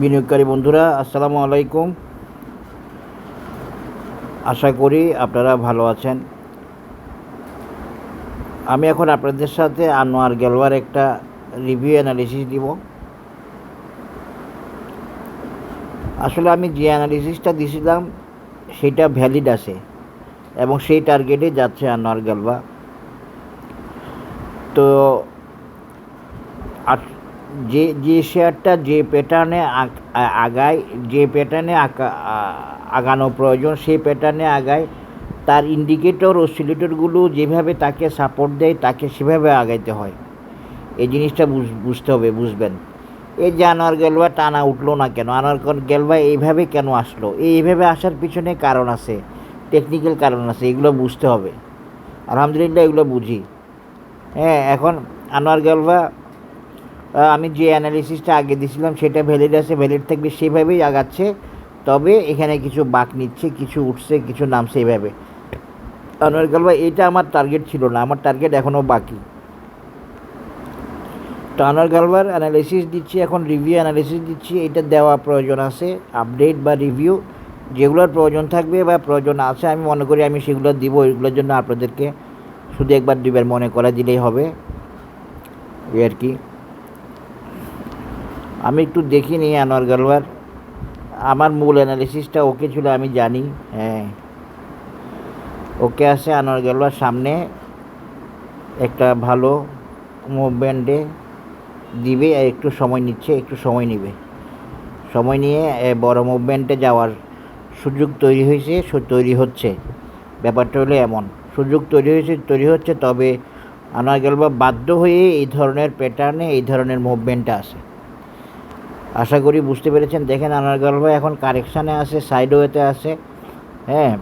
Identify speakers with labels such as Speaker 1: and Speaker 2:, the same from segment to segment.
Speaker 1: বিনিয়োগকারী বন্ধুরা, আসসালামু আলাইকুম। আশা করি আপনারা ভালো আছেন। আমি এখন আপনাদের সাথে আনোয়ার গ্যালওয়ার একটা রিভিউ অ্যানালিসিস দিব। আসলে আমি যে অ্যানালিসিসটা দিয়েছিলাম সেটা ভ্যালিড আছে এবং সেই টার্গেটে যাচ্ছে আনোয়ার গ্যালওয়া। তো যে যে শেয়ারটা যে প্যাটার্নে আগায়, যে প্যাটার্নে আগানো প্রয়োজন সেই প্যাটার্নে আগায়, তার ইন্ডিকেটর অসিলেটরগুলো যেভাবে তাকে সাপোর্ট দেয় তাকে সেভাবে আগাইতে হয়। এই জিনিসটা বুঝতে হবে, বুঝবেন। এই যে আনোয়ার গ্যালওয়া টানা উঠলো না কেন, আনোয়ার গ্যালওয়া এইভাবে কেন আসলো, এইভাবে আসার পিছনে কারণ আছে, টেকনিক্যাল কারণ আছে, এগুলো বুঝতে হবে। আলহামদুলিল্লাহ এগুলো বুঝি। হ্যাঁ, এখন আনোয়ার গ্যালওয়া আমি যে অ্যানালিসিসটা আগে দিয়েছিলাম সেটা ভ্যালিড আছে, ভ্যালিড থাকবে, সেভাবেই আগাচ্ছে। তবে এখানে কিছু বাঁক নিচ্ছে, কিছু উঠছে, কিছু নামছে, এইভাবে। আনোয়ার গ্যালওয়া এইটা আমার টার্গেট ছিল না, আমার টার্গেট এখনও বাকি। তো আনোয়ার গ্যালওয়ার অ্যানালিসিস দিচ্ছি, এখন রিভিউ অ্যানালিসিস দিচ্ছি। এটা দেওয়া প্রয়োজন আছে, আপডেট বা রিভিউ যেগুলোর প্রয়োজন থাকবে বা প্রয়োজন আছে আমি মনে করি আমি সেগুলো দিব। এগুলোর জন্য আপনাদেরকে শুধু একবার দুবার মনে করা দিলেই হবে, এই আর কি। আমি একটু দেখিনি আনোয়ার গ্যালওয়ার, আমার মূল অ্যানালিসিসটা ওকে ছিল, আমি জানি। হ্যাঁ, ওকে আছে। আনোয়ার গ্যালওয়ার সামনে একটা ভালো মুভমেন্টে দিবে, একটু সময় নিচ্ছে, একটু সময় নেবে, সময় নিয়ে বড় মুভমেন্টে যাওয়ার সুযোগ তৈরি হয়েছে, তৈরি হচ্ছে। ব্যাপারটা হলো এমন, সুযোগ তৈরি হচ্ছে। তবে আনোয়ার গ্যালওয়া বাধ্য হয়ে এই ধরনের প্যাটার্নে এই ধরনের মুভমেন্টটা আসে। আশা করি বুঝতে পেরেছেন। দেখেন আনোয়ার গ্যালওয়া এখন কারেকশানে আছে, সাইডওয়েতে আছে। হ্যাঁ,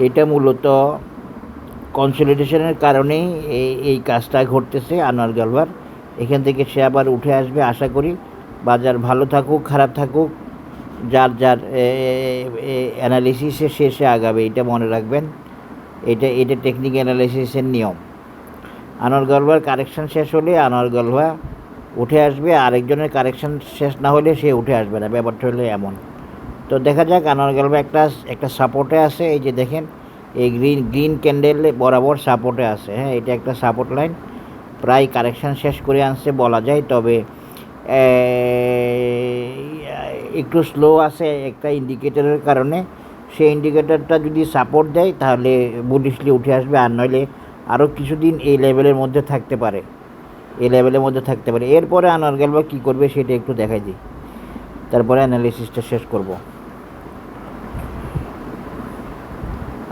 Speaker 1: এটা মূলত কনসলিডেশনের কারণেই এই কাজটা ঘটতেছে আনোয়ার গ্যালওয়ার। এখান থেকে সে আবার উঠে আসবে আশা করি। বাজার ভালো থাকুক খারাপ থাকুক, যার যার অ্যানালিসিসের শেষে আগাবে, এটা মনে রাখবেন। এটা টেকনিক অ্যানালিসিসের নিয়ম। আনোয়ার গ্যালওয়ার কারেকশান শেষ হলে আনোয়ার গ্যালওয়া উঠে আসবে, আরেকজনের কারেকশান শেষ না হলে সে উঠে আসবে না। ব্যাপারটা হলে এমন। তো দেখা যাক, আনোয়ার গ্যালওয়া একটা সাপোর্টে আছে। এই যে দেখেন, এই গ্রিন ক্যান্ডেল বরাবর সাপোর্টে আছে। হ্যাঁ, এটা একটা সাপোর্ট লাইন, প্রায় কারেকশান শেষ করে আনছে বলা যায়। তবে একটু স্লো আছে একটা ইন্ডিকেটরের কারণে। সেই ইন্ডিকেটরটা যদি সাপোর্ট দেয় তাহলে বুলিশলি উঠে আসবে, আর নইলে আরও কিছুদিন এই লেভেলের মধ্যে থাকতে পারে, এরপরে আনোয়ার গ্যালওয়া কী করবে সেটা একটু দেখাই দিই, তারপরে অ্যানালিসিসটা শেষ করব।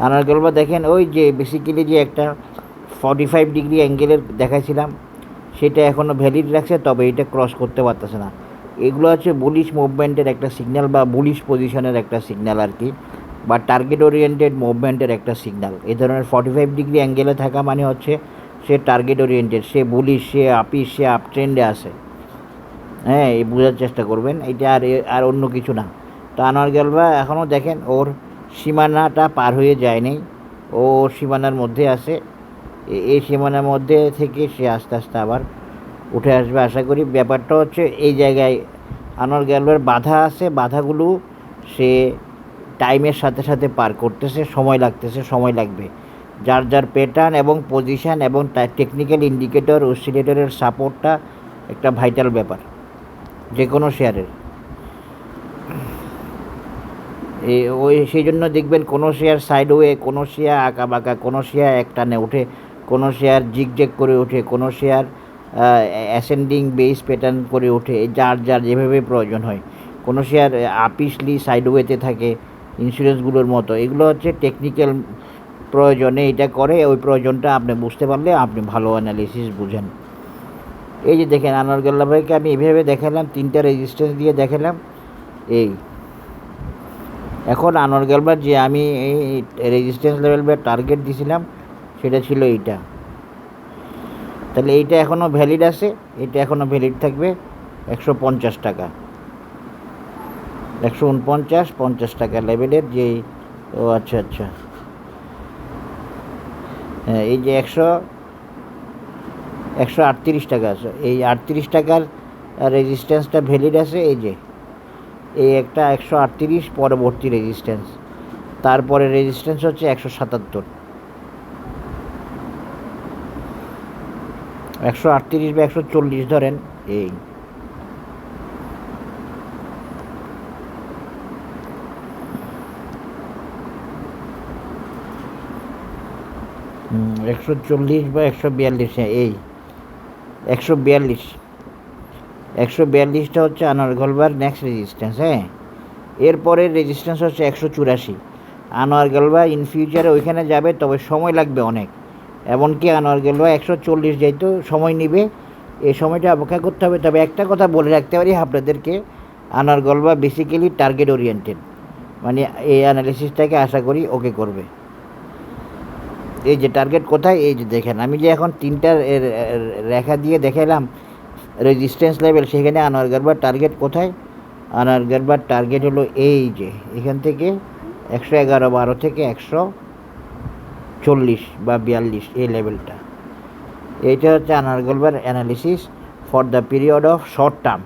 Speaker 1: আনোয়ার গ্যালওয়া দেখেন, ওই যে বেসিক্যালি যে একটা 45 ডিগ্রি অ্যাঙ্গেলের দেখাইছিলাম সেটা এখনও ভ্যালিড রাখছে, তবে এটা ক্রস করতে পারতেছে না। এগুলো হচ্ছে বুলিশ মুভমেন্টের একটা সিগন্যাল বা বুলিশ পজিশনের একটা সিগন্যাল আর কি, বা টার্গেট ওরিয়েন্টেড মুভমেন্টের একটা সিগন্যাল। এই ধরনের 45 ডিগ্রি অ্যাঙ্গেলে থাকা মানে হচ্ছে সে টার্গেট ওরিয়েন্টেড, সে বুলিশ, সে আপিস, সে আপ ট্রেন্ডে আছে। হ্যাঁ, এই বোঝার চেষ্টা করবেন, এটা আর অন্য কিছু না। তো আনোয়ার গ্যালওয়া এখনও দেখেন ওর সীমানাটা পার হয়ে যায়নি, ও সীমানার মধ্যে আছে। এই সীমানার মধ্যে থেকে সে আস্তে আস্তে আবার উঠে আসবে আশা করি। ব্যাপারটা হচ্ছে এই জায়গায় আনোয়ার গ্যালওয়ার বাধা আছে, বাধাগুলো সে টাইমের সাথে সাথে পার করতেছে, সময় লাগবে। যার যার প্যাটার্ন এবং পজিশান এবং টেকনিক্যাল ইন্ডিকেটর অসিলেটরের সাপোর্টটা একটা ভাইটাল ব্যাপার যে কোনো শেয়ারের। সেই জন্য দেখবেন কোনো শেয়ার সাইডওয়ে, কোনো শেয়ার আঁকাবাঁকা, কোনো শেয়ার একটানে ওঠে, কোনো শেয়ার জিগজ্যাগ করে ওঠে, কোনো শেয়ার অ্যাসেন্ডিং বেস প্যাটার্ন করে ওঠে, যার যার যেভাবে প্রয়োজন হয়। কোনো শেয়ার আপিসলি সাইডওয়েতে থাকে ইন্স্যুরেন্সগুলোর মতো। এগুলো হচ্ছে টেকনিক্যাল প্রয়োজনে এটা করে, ওই প্রয়োজনটা আপনি বুঝতে পারলে আপনি ভালো অ্যানালিসিস বুঝেন। এই যে দেখেন আনোয়ার গ্যালওয়াকে আমি এভাবে দেখালাম, 3টা রেজিস্ট্যান্স দিয়ে দেখালাম। এই এখন আনোয়ার গ্যালওয়ার যে আমি এই রেজিস্ট্যান্স লেভেল বা টার্গেট দিয়েছিলাম সেটা ছিল এইটা। তাহলে এইটা এখনও ভ্যালিড আছে, এটা এখনও ভ্যালিড থাকবে 150 টাকা, 149-50 টাকা লেভেলের যে। ও আচ্ছা, হ্যাঁ, এই যে 138 টাকা আছে। এই 38 টাকার রেজিস্ট্যান্সটা ভ্যালিড আছে, এই যে এই একটা 138 পরবর্তী রেজিস্ট্যান্স, তারপরে রেজিস্ট্যান্স হচ্ছে 177, 138 বা 140 ধরেন। এই 140 বা 142, হ্যাঁ এই 142, 142টা হচ্ছে আনোয়ারগলবার নেক্সট রেজিস্ট্যান্স। হ্যাঁ, এরপরের রেজিস্ট্যান্স হচ্ছে 184। আনোয়ারগলবা ইন ফিউচারে ওইখানে যাবে, তবে সময় লাগবে অনেক। এমনকি আনোয়ারগলবা 140 যাইতেও সময় নেবে, এই সময়টা অপেক্ষা করতে হবে। তবে একটা কথা বলে রাখতে পারি আপনাদেরকে, আনোয়ারগলবা বেসিক্যালি টার্গেট ওরিয়েন্টেড, মানে এই অ্যানালিসিসটাকে আশা করি ওকে করবে। এই যে টার্গেট কোথায়, এই যে দেখেন আমি যে এখন 3টা রেখা দিয়ে দেখালাম রেজিস্ট্যান্স লেভেল, সেখানে আনোয়ারগলবার টার্গেট কোথায়? আনোয়ারগলবার টার্গেট হলো এই যে এখান থেকে 111-12 থেকে 140 বা 42, এই লেভেলটা। এইটা হচ্ছে আনোয়ারগলবার analysis for the period of short term.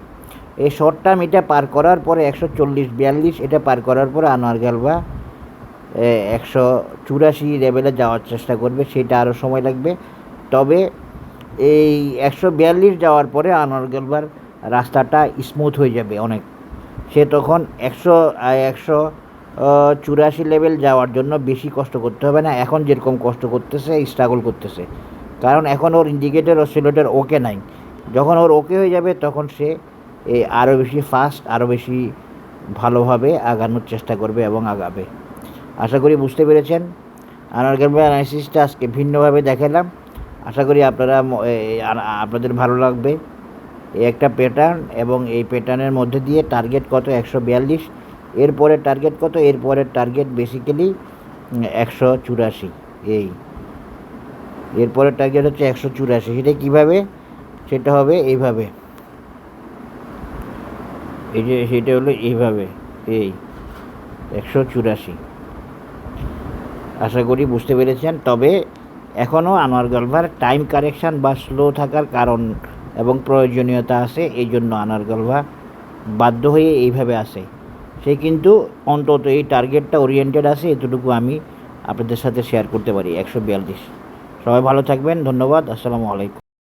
Speaker 1: এই শর্ট টার্ম এটা পার করার পরে 140-42 এটা পার করার পরে আনোয়ারগলবা 184 লেভেলে যাওয়ার চেষ্টা করবে, সেটা আরও সময় লাগবে। তবে এই 142 যাওয়ার পরে আনোয়ারগলবার রাস্তাটা স্মুথ হয়ে যাবে অনেক। সে তখন 184 লেভেল যাওয়ার জন্য বেশি কষ্ট করতে হবে না, এখন যেরকম কষ্ট করতেছে, স্ট্রাগল করতেছে। কারণ এখন ওর ইন্ডিকেটর অসিলেটর ওকে নাই। যখন ওর ওকে হয়ে যাবে তখন সে আরও বেশি ফাস্ট, আরও বেশি ভালোভাবে আগানোর চেষ্টা করবে এবং আগাবে। আশা করি বুঝতে পেরেছেন। আনোয়ারগলবার অ্যানালিসিসটা আজকে ভিন্নভাবে দেখালাম, আশা করি আপনাদের ভালো লাগবে। এই একটা প্যাটার্ন, এবং এই প্যাটার্নের মধ্যে দিয়ে টার্গেট কত 142, এরপরের টার্গেট কত, এরপরের টার্গেট বেসিক্যালি 184। এরপরের টার্গেট হচ্ছে 184। সেটা কীভাবে? সেটা হবে এইভাবে, এই যে সেটা হলো এইভাবে, এই 184। আশা করি বুঝতে পেরেছেন। তবে এখনও আনোয়ারগলবার টাইম কারেকশান বা স্লো থাকার কারণ এবং প্রয়োজনীয়তা আছে, এই জন্য আনোয়ারগলবা বাধ্য হয়ে এইভাবে আসে। সে কিন্তু অন্তত এই টার্গেটটা ওরিয়েন্টেড আছে, এতটুকু আমি আপনাদের সাথে শেয়ার করতে পারি, 142। সবাই ভালো থাকবেন, ধন্যবাদ, আসসালামু আলাইকুম।